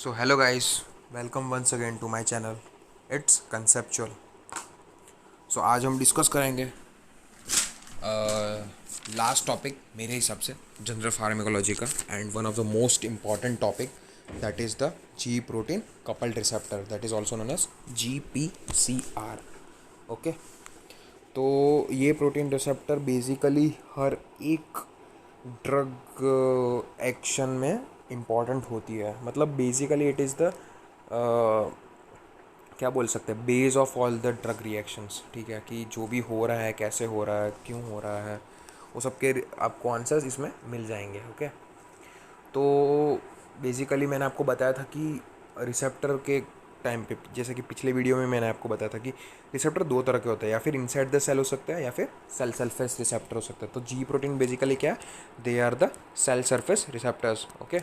So hello guys, welcome once again to my channel. It's conceptual. So आज हम discuss करेंगे last topic मेरे हिसाब से जनरल फार्माकोलॉजी का and one of the most important topic that is the G protein coupled receptor that is also known as GPCR. Okay, तो ये protein receptor basically हर एक ड्रग एक्शन में important होती है. मतलब बेसिकली इट इज़ द क्या बोल सकते हैं, base of all the drug reactions. ठीक है, कि जो भी हो रहा है, कैसे हो रहा है, क्यों हो रहा है, वो सब के आपको आंसर्स इसमें मिल जाएंगे. ओके, तो बेसिकली मैंने आपको बताया था कि रिसेप्टर के टाइम पे, जैसे कि पिछले वीडियो में मैंने आपको बताया था कि रिसेप्टर दो तरह के होते हैं, या फिर इनसाइड द सेल हो सकते हैं या फिर सेल सरफेस रिसेप्टर हो सकता है. तो जी प्रोटीन बेसिकली क्या है, they are the cell surface receptors. Okay,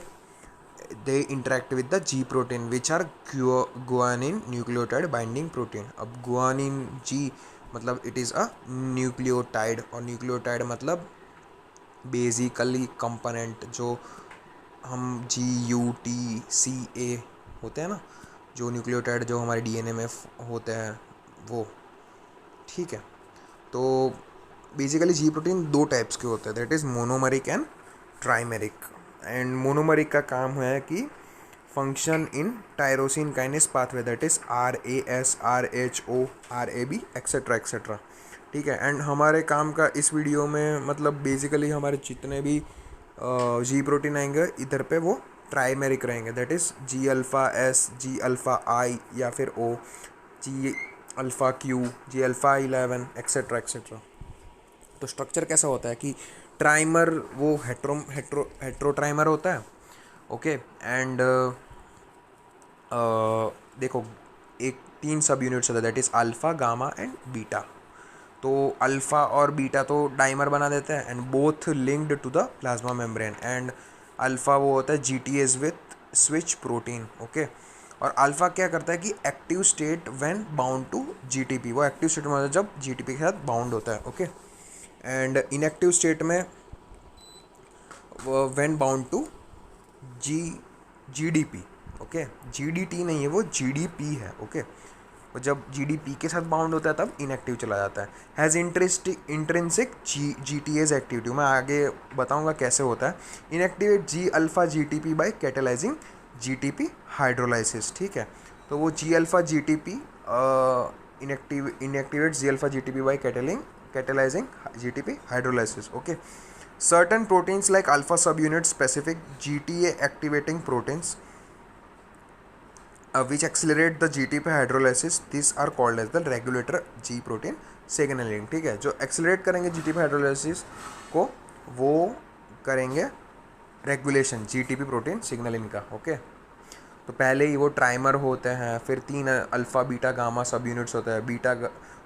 they interact with the G protein which are guanine nucleotide binding protein. अब guanine G मतलब it is a nucleotide, और nucleotide मतलब बेसिकली कंपोनेंट जो हम GUTCA होते हैं ना, जो न्यूक्लियोटाइड जो हमारे DNA में होते हैं वो. ठीक है, तो बेसिकली जी प्रोटीन दो टाइप्स के होते हैं, that is monomeric and trimeric. And monomeric का काम है कि function in tyrosine kinase pathway, that is RAS, RHO, RAB etcetera etcetera. ठीक है, एंड हमारे काम का इस वीडियो में मतलब बेसिकली हमारे जितने भी जी प्रोटीन आएंगे इधर पे वो ट्राइमेरिक रहेंगे, दैट इज़ G-alpha-S, G-alpha-I या फिर O, G-alpha-Q, G-alpha-11 etcetera etcetera. तो स्ट्रक्चर कैसा होता है कि ट्राइमर वो हेट्रो ट्राइमर होता है. ओके, एंड देखो एक तीन सब यूनिट्स होता है, that is alpha, gamma and beta. तो अल्फ़ा और बीटा तो डाइमर बना देते हैं and both linked to the plasma membrane. And alpha वो होता है GTase with switch protein. Okay, और अल्फ़ा क्या करता है कि active state when bound to GTP, वो एक्टिव स्टेट में जब GTP के साथ बाउंड होता है. ओके, एंड इनएक्टिव स्टेट में when bound to GDP. Okay, GDT नहीं है, वो GDP है. ओके, और जब GDP के साथ बाउंड होता है तब इनएक्टिव चला जाता है. हैज़ इंट्रिंसिक GTase एक्टिविटी, मैं आगे बताऊंगा कैसे होता है. Inactivate G-alpha GTP by catalyzing GTP hydrolysis. ठीक है, तो वो G-alpha GTP inactivate G-alpha GTP by catalyzing GTP hydrolysis. Okay, certain proteins like alpha subunit specific GTA activating proteins which accelerate the GTP hydrolysis, these are called as the regulator G protein signaling. ठीक है, जो accelerate करेंगे GTP hydrolysis को वो करेंगे regulation GTP protein signalling का. Okay, तो पहले ही वो ट्राइमर होते हैं, फिर तीन अल्फ़ा बीटा गामा सब यूनिट्स होते हैं, बीटा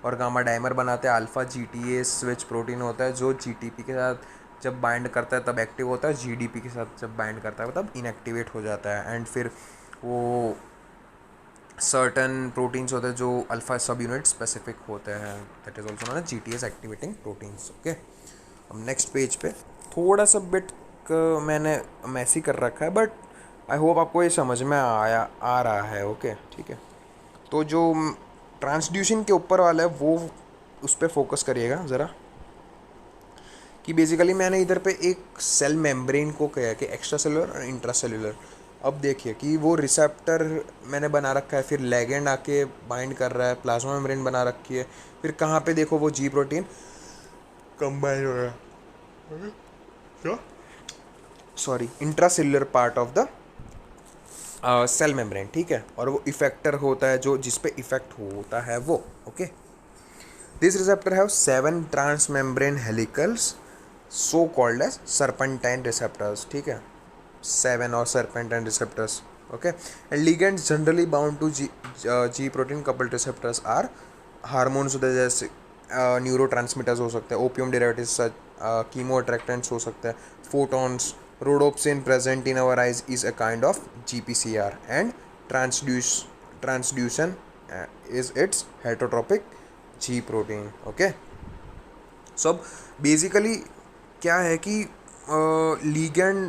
और गामा डाइमर बनाते हैं, अल्फ़ा GTase स्विच प्रोटीन होता है जो GTP के साथ जब बाइंड करता है तब एक्टिव होता है, GDP के साथ जब बाइंड करता है तब इनएक्टिवेट हो जाता है. एंड फिर वो सर्टन प्रोटीन्स होते हैं जो अल्फ़ा सब यूनिट स्पेसिफिक होते हैं, that is also known as GTase activating proteins. Okay, अब नेक्स्ट पेज पे थोड़ा सा बिट मैंने मैसी कर रखा है, बट आई होप आपको ये समझ में आ रहा है. ओके, ठीक है, तो जो ट्रांसड्यूशन के ऊपर वाला है वो उस पर फोकस करिएगा ज़रा, कि बेसिकली मैंने इधर पे एक सेल मेम्ब्रेन को कहा कि एक्स्ट्रा सेलुलर और इंट्रा सेलुलर. अब देखिए कि वो रिसेप्टर मैंने बना रखा है, फिर लेगेंड आके बाइंड कर रहा है, प्लाज्मा मेम्ब्रेन बना रखी है, फिर कहाँ पे देखो वो जी प्रोटीन कंबाइन हो रहा है, क्या sorry intracellular part of the cell membrane. ठीक है, और वो इफेक्टर होता है जो जिस पे इफेक्ट होता है वो. Okay, this receptor have 7 transmembrane helicals so called as serpentine receptors. ठीक है, 7 और serpentine receptors. Okay, and ligands generally bound to G protein coupled receptors are hormones होते हैं, जैसे न्यूरो ट्रांसमीटर्स हो सकते हैं, ओपियम डेरिवेटिव्स, कीमो अट्रैक्टेंट्स हो सकते हैं, photons. Rhodopsin present in our eyes is a kind of GPCR, and transduction is its heterotropic G protein. Okay, so अब बेसिकली क्या है कि लीगेंड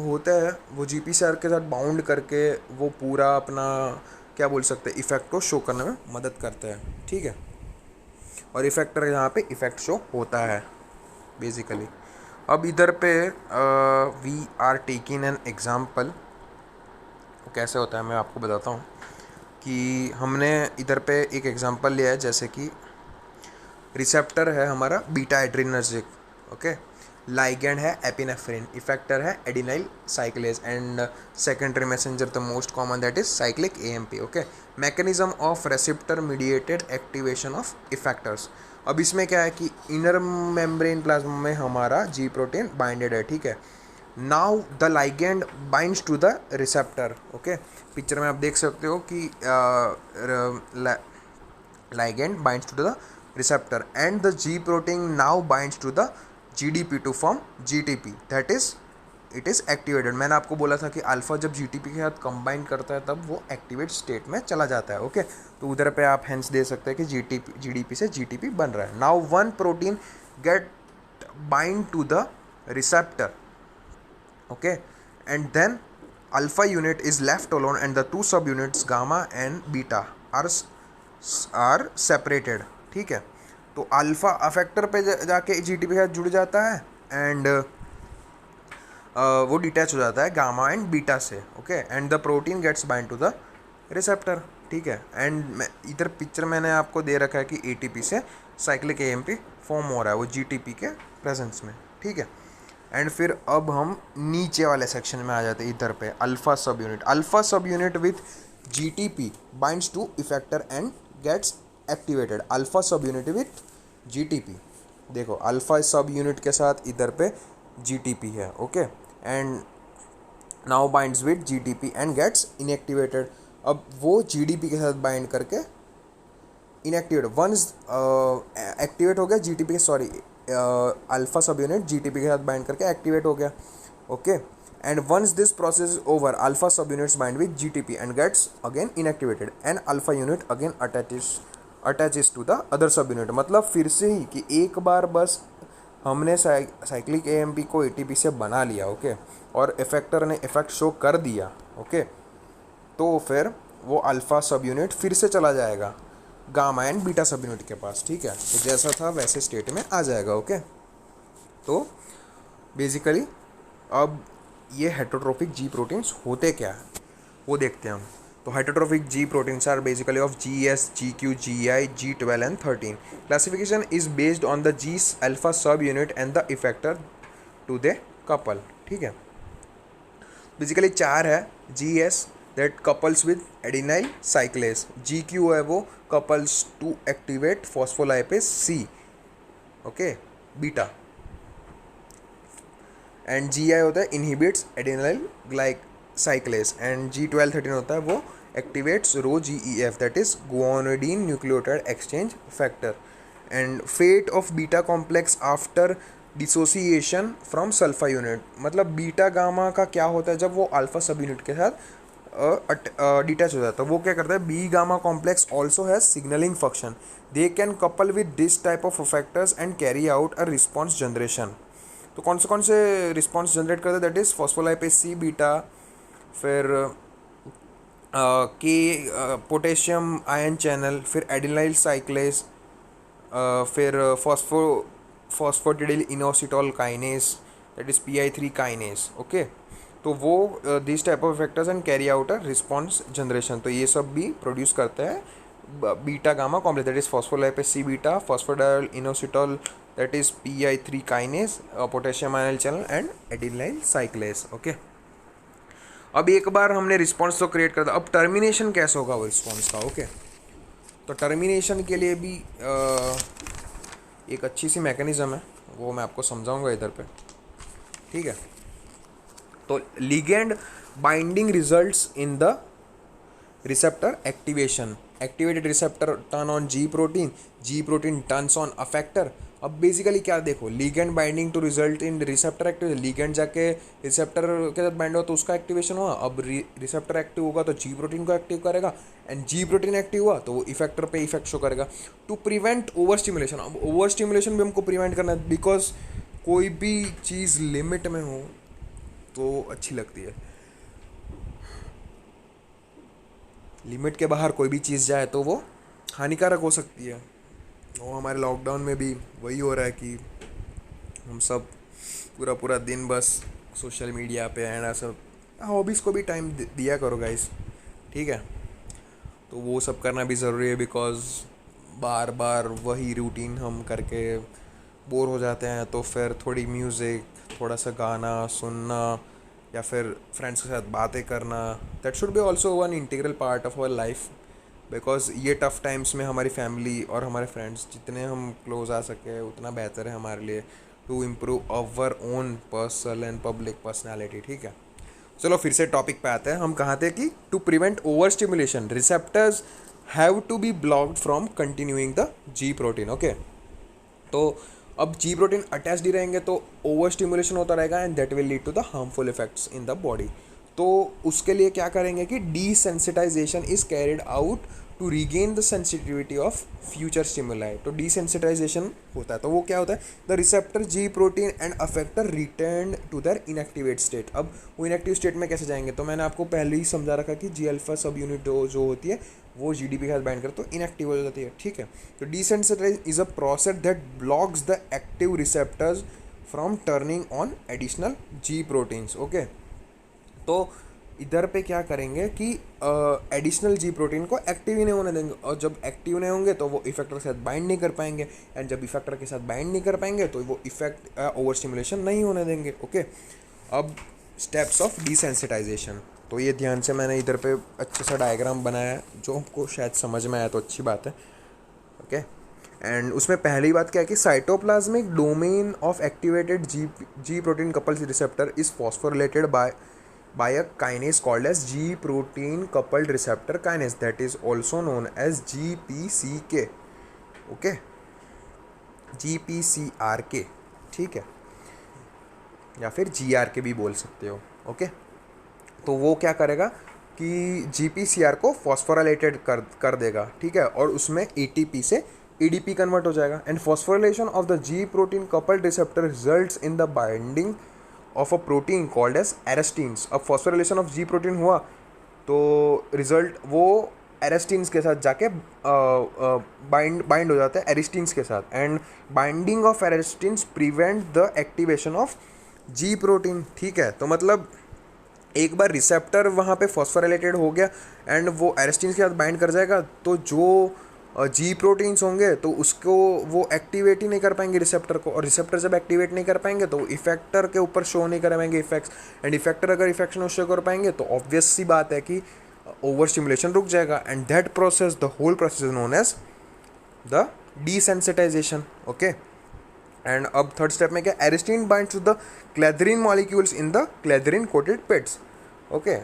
होता है वो GPCR के साथ बाउंड करके वो पूरा अपना क्या बोल सकते हैं इफ़ेक्ट को शो करने में मदद करता है, ठीक है। और इफेक्टर यहाँ पे इफ़ेक्ट शो होता है बेसिकली। अब इधर पे we are taking an example. कैसे होता है मैं आपको बताता हूँ कि हमने इधर पे एक एग्जांपल लिया है, जैसे कि रिसेप्टर है हमारा बीटा एड्रेनर्जिक, ओके, लाइगेंड है एपिनेफ्रिन, इफेक्टर है adenylyl cyclase and secondary messenger the most common that is cyclic AMP, okay. Mechanism of receptor mediated activation of effectors. अब इसमें क्या है कि इनर मेम्ब्रेन प्लाज्मा में हमारा जी प्रोटीन बाइंडेड है, ठीक है। Now the ligand binds to the receptor, okay. Picture में आप देख सकते हो कि ligand binds to the receptor and the G protein now binds to the GDP to form GTP, that is it is activated। मैंने आपको बोला था कि अल्फा जब GTP के साथ कंबाइन करता है तब वो एक्टिवेट स्टेट में चला जाता है, ओके। तो उधर पे आप हेंस दे सकते हैं कि GDP से GTP बन रहा है। Now one protein get bind to the receptor, okay, and then alpha unit is left alone and the two subunits gamma and beta are separated, ठीक है। तो अल्फा अफेक्टर पे जाके GTP के साथ जुड़ जाता है एंड वो डिटैच हो जाता है गामा एंड बीटा से, okay, and the protein gets bind to the receptor, ठीक है। एंड इधर पिक्चर मैंने आपको दे रखा है कि ATP से साइक्लिक AMP फॉर्म हो रहा है वो GTP के प्रेजेंस में, ठीक है। एंड फिर अब हम नीचे वाले सेक्शन में आ जाते हैं, इधर पे alpha subunit. Alpha subunit with GTP binds to effector and gets activated. Alpha subunit with GTP, देखो अल्फा सब यूनिट के साथ इधर पे GTP है, okay, and now binds with GTP and gets inactivated. अब वो GDP के साथ बाइंड करके इनएक्टिवेट, वंस एक्टिवेट हो गया GTP के, sorry alpha subunit GTP के साथ बाइंड करके एक्टिवेट हो गया, okay. And once this process is over alpha subunits bind with GTP and gets again inactivated and alpha unit again attaches to the other subunit. मतलब फिर से ही कि एक बार बस हमने साइक्लिक AMP को ATP से बना लिया, ओके, और इफेक्टर ने इफेक्ट शो कर दिया, ओके, तो फिर वो अल्फा सब यूनिट फिर से चला जाएगा गामा एंड बीटा सब यूनिट के पास, ठीक है। तो जैसा था वैसे स्टेट में आ जाएगा, ओके। तो बेसिकली अब ये हेटरोट्रोफिक जी प्रोटीन्स होते क्या है वो देखते हैं हम। तो heterotrophic G proteins are basically of GS, GQ, GI, G12 and 13। Classification is based on the G alpha subunit and the effector to the couple, ठीक है। बेसिकली 4 है। GS that couples with adenyl cyclase, GQ है वो couples to activate phospholipase C, okay, beta, and GI होता है inhibits adenyl cyclase and G12 13 होता है वो activates ROGEF, that is guanidine nucleotide exchange factor, and fate of beta complex after dissociation from alpha unit. मतलब beta gamma का क्या होता है जब वो अल्फा सब यूनिट के साथ डिटैच हो जाता है, वो क्या करता है, B gamma complex also has signalling function, they can couple with this type of factors and carry out a response generation. तो कौन से रिस्पॉन्स जनरेट करते हैं, that is phospholipase C beta, फिर के पोटेशियम आयन चैनल, फिर adenylyl cyclase, फिर phosphatidyl inositol kinase, that is PI3 kinase, okay. तो वो this type of factors and carry out a response generation. तो ये सब भी प्रोड्यूस करते हैं beta gamma complex, that is phospholipase C beta, phosphatidyl inositol, that is PI3 kinase, potassium ion channel and adenylyl cyclase, okay. अब एक बार हमने response तो क्रिएट कर दिया, अब टर्मिनेशन कैसे होगा वो रिस्पॉन्स का, ओके। तो टर्मिनेशन के लिए भी एक अच्छी सी मैकेनिज्म है, वो मैं आपको समझाऊंगा इधर पे, ठीक है। तो ligand binding results in the receptor activation, activated receptor turn on G protein turns on effector. अब बेसिकली क्या देखो, ligand binding to result in receptor activation, ligand जाके रिसेप्टर के साथ बाइंड हो तो उसका एक्टिवेशन हुआ। अब रिसेप्टर एक्टिव होगा तो जी प्रोटीन को एक्टिव करेगा, एंड जी प्रोटीन एक्टिव हुआ तो वो इफेक्टर पे इफेक्ट शो करेगा टू प्रिवेंट ओवर स्टिमुलेशन। अब ओवर स्टिमुलेशन भी हमको प्रिवेंट करना है, बिकॉज कोई भी चीज़ लिमिट में हो तो अच्छी लगती है। लिमिट के बाहर कोई भी चीज़ जाए तो वो हानिकारक हो सकती है। वो हमारे लॉकडाउन में भी वही हो रहा है कि हम सब पूरा पूरा दिन बस सोशल मीडिया पे एंड ऐसा। हॉबीज़ को भी टाइम दिया करो गाइस, ठीक है। तो वो सब करना भी ज़रूरी है, बिकॉज़ बार बार वही रूटीन हम करके बोर हो जाते हैं। तो फिर थोड़ी म्यूज़िक, थोड़ा सा गाना सुनना या फिर फ्रेंड्स के साथ बातें करना, that should be also one integral part of our life. Because ये टफ़ टाइम्स में हमारी फैमिली और हमारे फ्रेंड्स जितने हम क्लोज आ सके उतना बेहतर है हमारे लिए, to improve our own personal and public personality, ठीक है। चलो फिर से टॉपिक पे आते हैं। हम कहाँ थे कि to prevent over stimulation receptors have to be blocked from continuing the G protein, okay. तो अब जी प्रोटीन अटैच्ड ही रहेंगे तो ओवर स्टिमुलेशन होता रहेगा and that will lead to the harmful effects in the body. तो उसके लिए क्या करेंगे कि desensitization is carried out to regain the sensitivity of future stimuli. तो डीसेंसिटाइजेशन होता है, तो वो क्या होता है, the receptor G protein and effector return to their inactivate state. अब वो इनएक्टिव स्टेट में कैसे जाएंगे, तो मैंने आपको पहले ही समझा रखा कि जी अल्फा सब यूनिट जो होती है वो जी डी पी के साथ बाइंड करते तो इनएक्टिव हो जाती है, ठीक है। तो desensitize is a process that blocks the active receptors from turning on additional G proteins, okay. तो इधर पे क्या करेंगे कि एडिशनल जी प्रोटीन को एक्टिव ही नहीं होने देंगे, और जब एक्टिव नहीं होंगे तो वो इफेक्टर के साथ बाइंड नहीं कर पाएंगे, एंड जब इफेक्टर के साथ बाइंड नहीं कर पाएंगे तो वो इफेक्ट ओवर स्टिमुलेशन नहीं होने देंगे, ओके। अब स्टेप्स ऑफ डिसेंसिटाइजेशन, तो ये ध्यान से मैंने इधर पे अच्छे सा डायग्राम बनाया है जो आपको शायद समझ में आया तो अच्छी बात है, ओके। एंड उसमें पहली बात क्या है कि cytoplasmic domain of activated ji protein couples receptor is phosphorylated by a kinase called as G protein coupled receptor kinase, that is also known as GPCK, okay, GPCRK, ठीक है, या फिर GRK भी बोल सकते हो, ओके। तो वो क्या करेगा कि GPCR को फॉस्फोराइलेटेड कर देगा, ठीक है, और उसमें ATP से ADP कन्वर्ट हो जाएगा, and phosphorylation of the G protein coupled receptor results in the binding of a protein called as arrestins. अब फॉस्फोरिलेशन ऑफ जी प्रोटीन हुआ तो रिजल्ट वो एरेस्टीन्स के साथ जाके बाइंड हो जाता है एरिस्टीन्स के साथ, and binding of arrestins prevent the activation of G protein, ठीक है। तो मतलब एक बार रिसेप्टर वहाँ पे फॉस्फोराइलेटेड हो गया एंड वो एरेस्टीन्स के साथ बाइंड कर जाएगा, तो जो जी प्रोटीन्स होंगे तो उसको वो एक्टिवेट ही नहीं कर पाएंगे रिसेप्टर को, और रिसेप्टर जब एक्टिवेट नहीं कर पाएंगे तो इफेक्टर के ऊपर शो नहीं कर पाएंगे इफेक्ट्स, एंड इफेक्टर अगर इफेक्ट नहीं शो कर पाएंगे तो ऑब्वियस सी बात है कि ओवर स्टिमुलेशन रुक जाएगा, and that process, the whole process is known as the desensitization, okay. And अब थर्ड स्टेप में क्या, arrestin binds to the clathrin molecules in the clathrin coated pits, okay.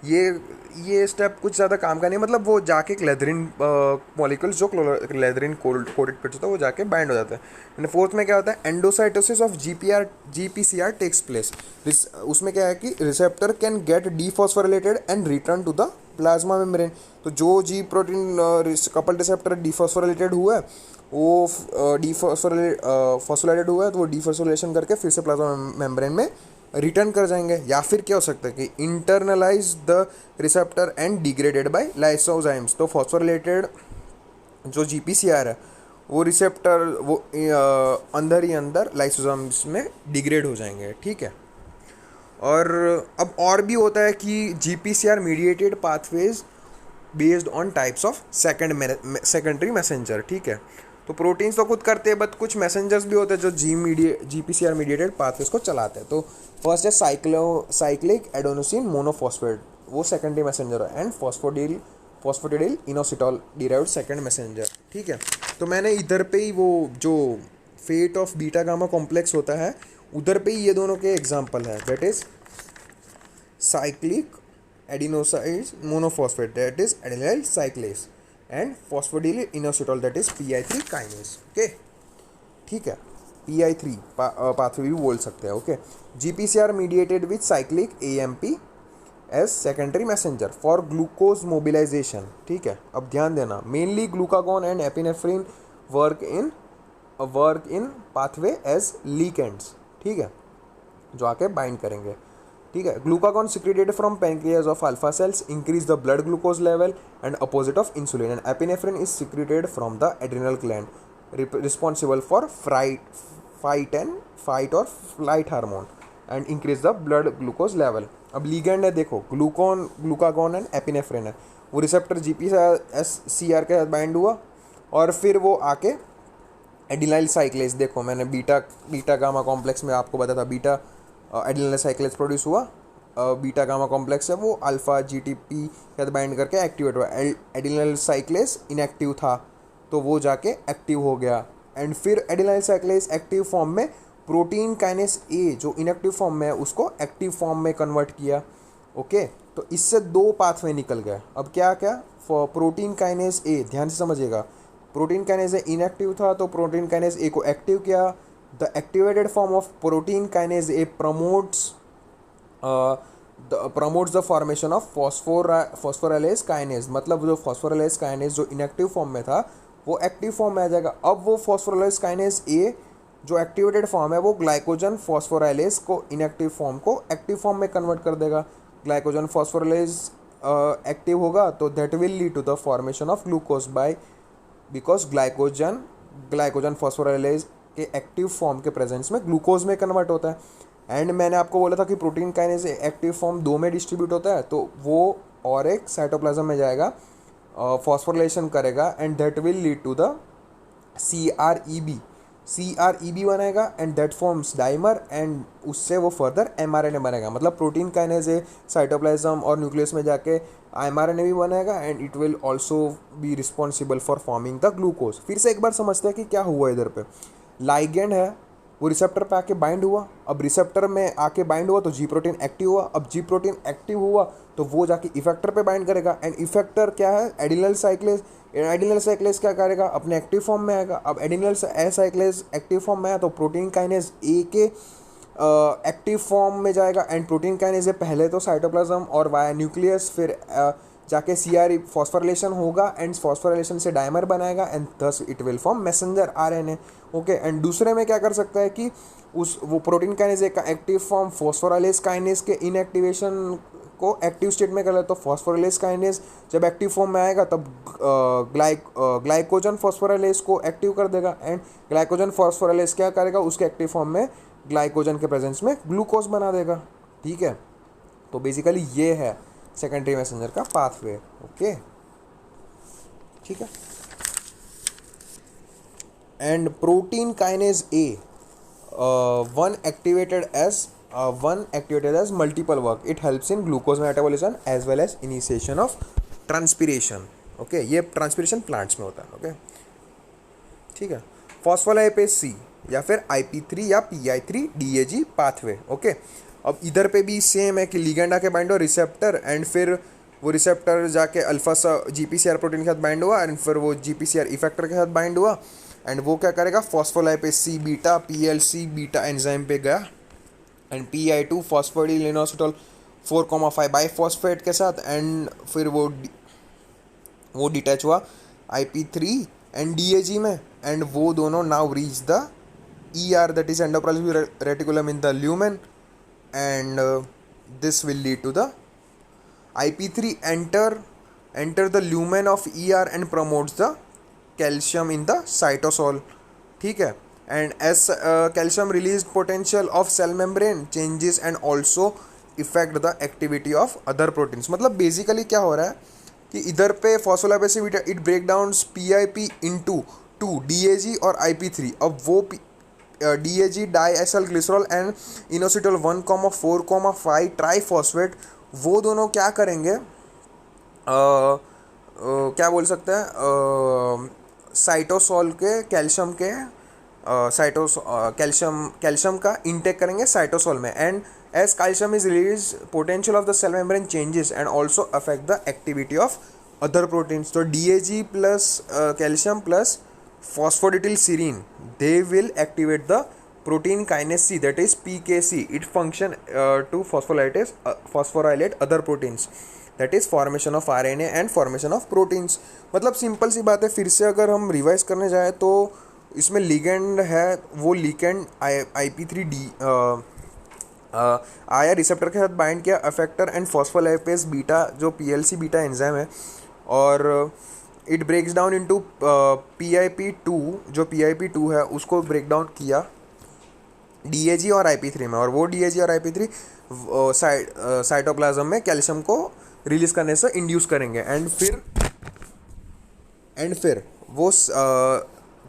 ये स्टेप कुछ ज़्यादा काम का नहीं, मतलब वो जाके क्लेथरीन मॉलिक्यूल्स जो क्लेथरीन कोटेड पिट्स होता है वो जाके बाइंड हो जाता है। एंड फोर्थ में क्या होता है, endocytosis of GPCR takes place. उसमें क्या है कि receptor can get dephosphorylated and return to the plasma membrane. तो जो G protein couple receptor dephosphorylated हुआ है वो फॉस्फोराइलेटेड हुआ है तो वो डीफॉस्फोरिलेशन करके फिर से प्लाज्मा मेम्ब्रेन में रिटर्न कर जाएंगे, या फिर क्या हो सकता है कि internalize the receptor and degraded by lysozymes. तो फॉस्फोरिलेटेड जो GPCR है वो रिसेप्टर वो अंदर ही अंदर लाइसोजाइम्स में डिग्रेड हो जाएंगे, ठीक है। और अब और भी होता है कि GPCR mediated pathways based on types of secondary messenger, ठीक है। तो प्रोटीन्स तो खुद करते हैं बट कुछ मैसेंजर्स भी होते हैं जो GPCR मीडिएटेड पाथवेज को चलाते हैं। तो फर्स्ट है साइक्लिक एडेनोसिन मोनोफॉस्फेट, वो सेकेंडरी मैसेंजर है, and phosphatidyl inositol derived second messenger, ठीक है। तो मैंने इधर पे ही वो जो fate of beta gamma complex होता है उधर पे ही ये दोनों के एग्जाम्पल है, that is cyclic adenosine monophosphate, that is adenylyl cyclase, and phosphatidyl inositol, that is PI3 kinase, okay, ठीक है। PI3 पाथवे भी बोल सकते हैं, okay. GPCR mediated with cyclic AMP as secondary messenger for glucose mobilization, ठीक है। अब ध्यान देना, mainly glucagon and epinephrine work in pathway as ligands, ठीक है, जो आके बाइंड करेंगे। ठीक है। Glucagon secreted from pancreas of alpha sales increase the blood glucose level and opposite of insulin, and epinephrine is secreted from the adrenal gland responsible for fight और flight hormone and increase the blood glucose level. अब ligand है देखो, glucagon and epinephrine है, वो receptor GPCR के साथ bind हुआ और फिर वो आके एडिनाइल साइक्लेज, देखो मैंने बीटा गामा कॉम्प्लेक्स में आपको बताया था, बीटा एडिनाइल साइक्लेज प्रोड्यूस हुआ, बीटा गामा कॉम्प्लेक्स है वो अल्फा GTP के साथ बाइंड करके एक्टिवेट हुआ, एडिनाइल साइक्लेज इनएक्टिव था तो वो जाके एक्टिव हो गया, एंड फिर एडिनाइल साइक्लेज एक्टिव फॉर्म में प्रोटीन काइनेस ए जो इनएक्टिव फॉर्म में है उसको एक्टिव फॉर्म में कन्वर्ट किया। ओके, तो इससे दो पाथवे निकल गए। अब क्या क्या, फॉर प्रोटीन काइनेस ए, ध्यान से समझिएगा, प्रोटीन काइनेस ए इनएक्टिव था तो प्रोटीन काइनेस ए को एक्टिव किया। The activated form of protein kinase A promotes the formation of phosphorylase kinase, मतलब जो फॉस्फोराइलेज काइनेस जो इनएक्टिव फॉर्म में था वो एक्टिव फॉर्म में आ जाएगा। अब वो फॉस्फोराइलेज काइनेस ए जो एक्टिवेटेड फॉर्म है वो ग्लाइकोजन फॉस्फोराइलेज को इनएक्टिव फॉर्म को एक्टिव फॉर्म में कन्वर्ट कर देगा। ग्लाइकोजन फॉस्फोराइलेज एक्टिव होगा तो that will lead to the formation of glucose by, because glycogen phosphorylase के एक्टिव फॉर्म के प्रेजेंस में ग्लूकोज में कन्वर्ट होता है। एंड मैंने आपको बोला था कि प्रोटीन काइनेज एक्टिव फॉर्म दो में डिस्ट्रीब्यूट होता है, तो वो और एक साइटोप्लाज्म में जाएगा, फॉस्फोराइलेशन करेगा and that will lead to the CREB बनेगा and that forms dimer, and उससे वो फर्दर mRNA बनेगा। मतलब प्रोटीन काइनेज साइटोप्लाज्म और न्यूक्लियस में जाके mRNA भी बनेगा and it will also be responsible for forming the glucose. फिर से एक बार समझते हैं कि क्या हुआ इधर पे। लाइगेंड है वो रिसेप्टर पे आके बाइंड हुआ, अब रिसेप्टर में आके बाइंड हुआ तो जी प्रोटीन एक्टिव हुआ, अब जी प्रोटीन एक्टिव हुआ तो वो जाके इफेक्टर पे बाइंड करेगा, एंड इफेक्टर क्या है, एडिनल साइक्लेज क्या करेगा, अपने एक्टिव फॉर्म में आएगा। अब एडिनल साइक्लेज एक्टिव फॉर्म में आया तो प्रोटीन काइनेज ए के एक्टिव फॉर्म में जाएगा, एंड प्रोटीन काइनेज ए पहले तो साइटोप्लाज्म और वाया न्यूक्लियस, फिर जाके CRE फॉस्फोराइलेशन होगा एंड फॉस्फोराइलेशन से डाइमर बनाएगा and thus it will form messenger RNA। Okay, and दूसरे में क्या कर सकता है कि वो प्रोटीन काइनेज का एक्टिव फॉर्म फॉस्फोराइलेज काइनेज के इनएक्टिवेशन को एक्टिव स्टेट में कर ले, तो फॉस्फोराइलेज काइनेज जब एक्टिव फॉर्म में आएगा तब ग्लाइकोजन फॉस्फोराइलेज को एक्टिव कर देगा, एंड ग्लाइकोजन फॉस्फोराइलेज क्या करेगा, उसके एक्टिव फॉर्म में ग्लाइकोजन के प्रेजेंस में ग्लूकोज बना देगा। ठीक है, तो बेसिकली ये है सेकेंडरी मैसेंजर का पाथवे। ओके, ठीक है। And protein kinase A one activated as multiple work. It helps in glucose metabolism as well as initiation of transpiration. Okay, ये ट्रांसपिरेशन प्लांट्स में होता है। ओके, ठीक है। फॉस्फोलाइपेज सी या फिर IP3 या PI3 DAG पाथवे। ओके, अब इधर पे भी सेम है कि लिगेंड आके बाइंड हो रिसेप्टर, एंड फिर वो रिसेप्टर जाके अल्फा GPCR प्रोटीन के साथ बाइंड हुआ, एंड फिर वो GPCR इफेक्टर के साथ बाइंड हुआ, एंड वो क्या करेगा, phospholipase C beta PLC beta enzyme पे गया, एंड PI2 फॉस्फोडिलिनोसिटोल 4,5 बाईफॉस्फेट के साथ, एंड फिर वो डिटैच हुआ IP3 एंड DAG में, एंड वो दोनों now reach the ER, that is endoplasmic reticulum in the lumen, and this will lead to the IP3 enter the lumen of ER and promotes the calcium in the cytosol. ठीक है, and as calcium release potential of cell membrane changes and also affect the activity of other proteins. मतलब basically क्या हो रहा है कि इधर पे phospholipase it break down PIP into 2 DAG और IP3। अब वो DAG diacyl glycerol and inositol 1,4,5 triphosphate, वो दोनों क्या करेंगे, क्या बोल सकते हैं, साइटोसोल के कैल्शियम का इंटेक करेंगे साइटोसोल में, and as calcium is release potential of the cell membrane changes and also affect the activity of other proteins. तो DAG plus calcium plus phosphatidylserine, they will activate the protein kinase C, that is PKC. It function to phosphorylate other proteins, that is formation of RNA and formation of proteins. मतलब simple सी बात है, फिर से अगर हम revise करने जाए तो इसमें लिगेंड है, वो लिगेंड IP3 आया रिसेप्टर के साथ बाइंड किया अफेक्टर एंड फॉस्फोलाइपेज बीटा जो पीएलसी बीटा एंजाइम है, और it breaks down into PIP2, जो PIP2 है उसको ब्रेक डाउन किया DAG और IP3 में, और वो DAG और IP3 साइटोप्लाज्म में कैल्शियम को रिलीज करने से इंड्यूस करेंगे, एंड फिर वो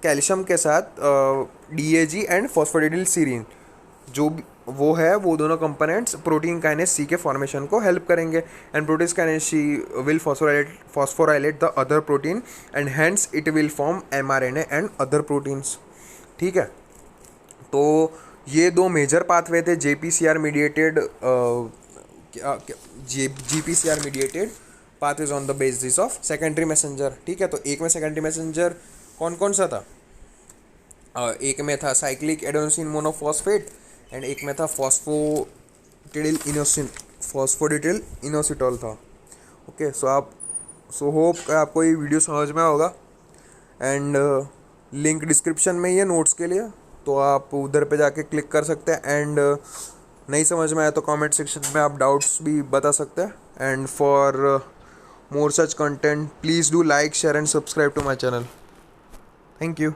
कैल्शियम के साथ DAG एंड फॉस्फोडिल सीरीन जो वो है, वो दोनों कंपोनेंट्स प्रोटीन काइनेज C के फॉर्मेशन को हेल्प करेंगे, and protein kinase C will phosphorylate the other protein and hence it will form mRNA and other proteins. ठीक है, तो ये दो मेजर पाथवे थे JPCR mediated GPCR mediated pathways on the basis of secondary messenger. ठीक है, तो एक में सेकेंडरी मैसेंजर कौन कौन सा था? एक में था साइक्लिक एडेनोसिन मोनोफॉस्फेट एंड एक में था फॉस्फोडिटिल इनोसिटॉल था। ओके, सो होप आपको ये वीडियो समझ में होगा, एंड लिंक डिस्क्रिप्शन में ही है नोट्स के लिए, तो आप उधर पे जाके क्लिक कर सकते हैं, एंड नहीं समझ में आया तो कमेंट सेक्शन में आप डाउट्स भी बता सकते हैं, and for more such content please do like share and subscribe to my channel. Thank you.